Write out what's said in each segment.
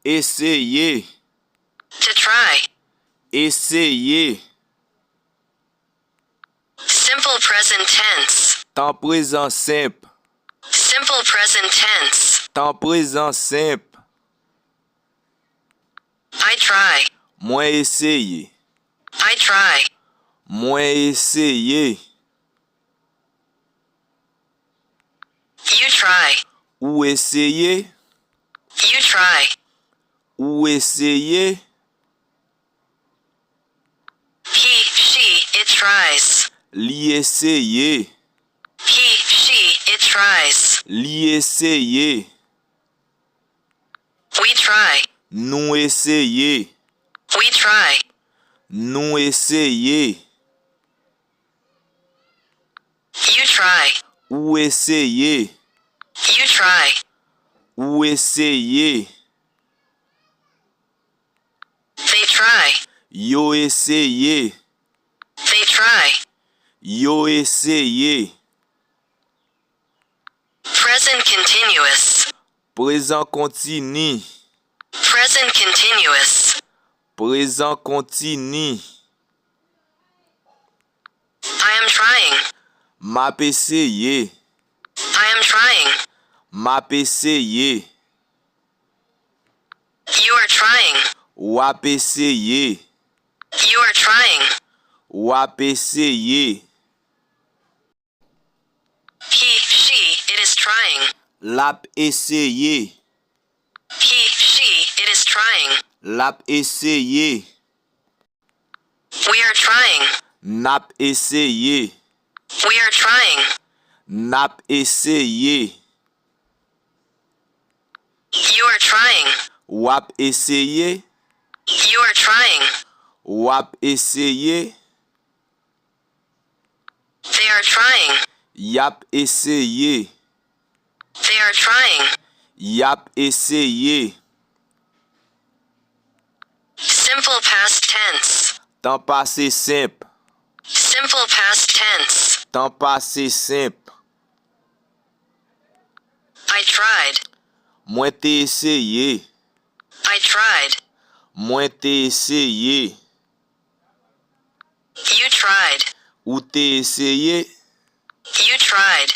Essayer. To try. Essayer. Simple present tense. Temps présent simple. Simple present tense. Temps présent simple. I try. Moi essayer. I try. Moi essayer. You try. Ou essayer. You try. Ou essayer. He, she, it tries. Li essayer. He, she, it tries. Li essayer. We try. Nous essayer. We try. Nous essayer. You try. Ou essayer. You try. Ou essayer. They try. Yo essayer. They try. Yo essayer. Present continuous. Présent continu. Present continuous. Présent continu. I am trying. M'a essayer. I am trying. M'a essayer. You are trying. Wap essayer. You are trying. Wap essayer. He, she, it is trying. Lap essayer. He, she, it is trying. Lap essayer. We are trying. Nap essayer. We are trying. Nap essayer. You are trying. Wap essayer. You are trying. Wap essayer. They are trying. Yap essayer. They are trying. Yap essayer. Simple past tense. Temps passé simple. Simple past tense. Temps passé simple. I tried. Moi t'ai essayé. I tried. Moi t'ai essayé. You tried. Ou t'ai essayé. You tried.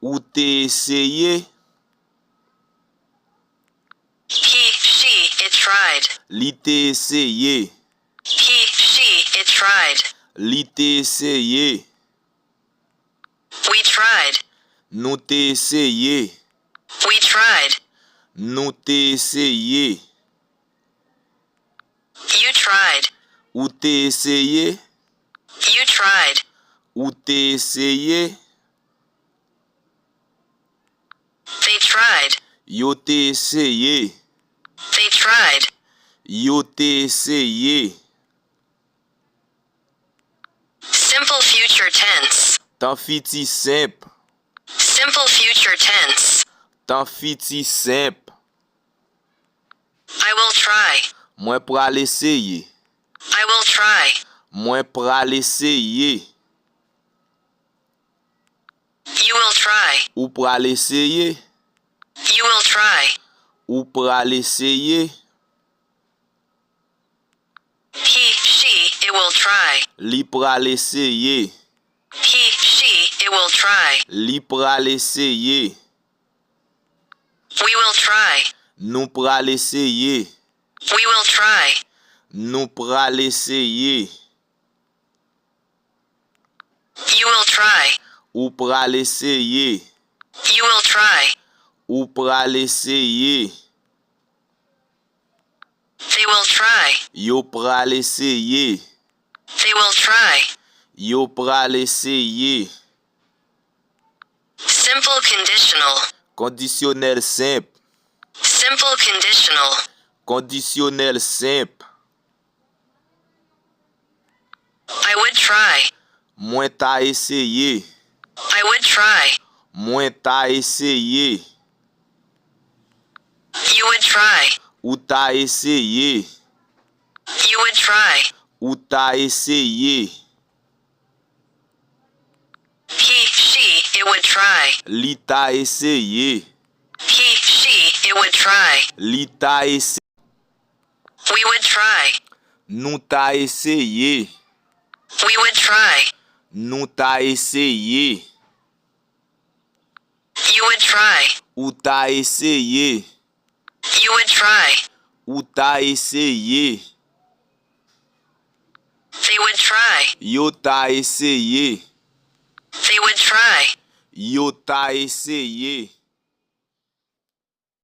Ou t'ai essayé. He, she, it tried. Li t'ai essayé. He, she, it tried. Li t'ai essayé. We tried. Nous t'ai essayé. We tried. Nous t'ai essayé. You tried. Ou t'ai essayé. You tried. Ou t'ai essayé. They tried. Yo t'ai essayé. They tried. Yo t'ai essayé. Simple future tense. Temps fiti simple. Simple future tense. Temps fiti simple. I will try. Moi pral essayer. I will try. Moi pral essayer. You will try. Ou pral essayer. You will try. Ou pral essayer. He, she, it will try. Li pral essayer. He, she, it will try. Li pral essayer. We will try. Nou pral essayer. We will try. Nou pral essayer. You will try. Ou pral essayer. You will try. Ou pral essayer. They will try. Yo pral essayer. They will try. Yo pral essayer. Simple conditional. Conditionnel simple. Simple conditional. Conditionnel simple. I would try. Moi t'as essayé. I would try. Moi t'as essayé. You would try. Ou t'as essayé. You would try. Ou t'as essayé. He, she, it would try. Li t'a essayé. He, she, it would try. Li t'a essayé. We would try. Nou ta eseye. We would try. Nou ta eseye. You would try. Ou ta eseye. You would try. Ou ta eseye. They would try. Yo ta eseye. They would try. Yo ta eseye.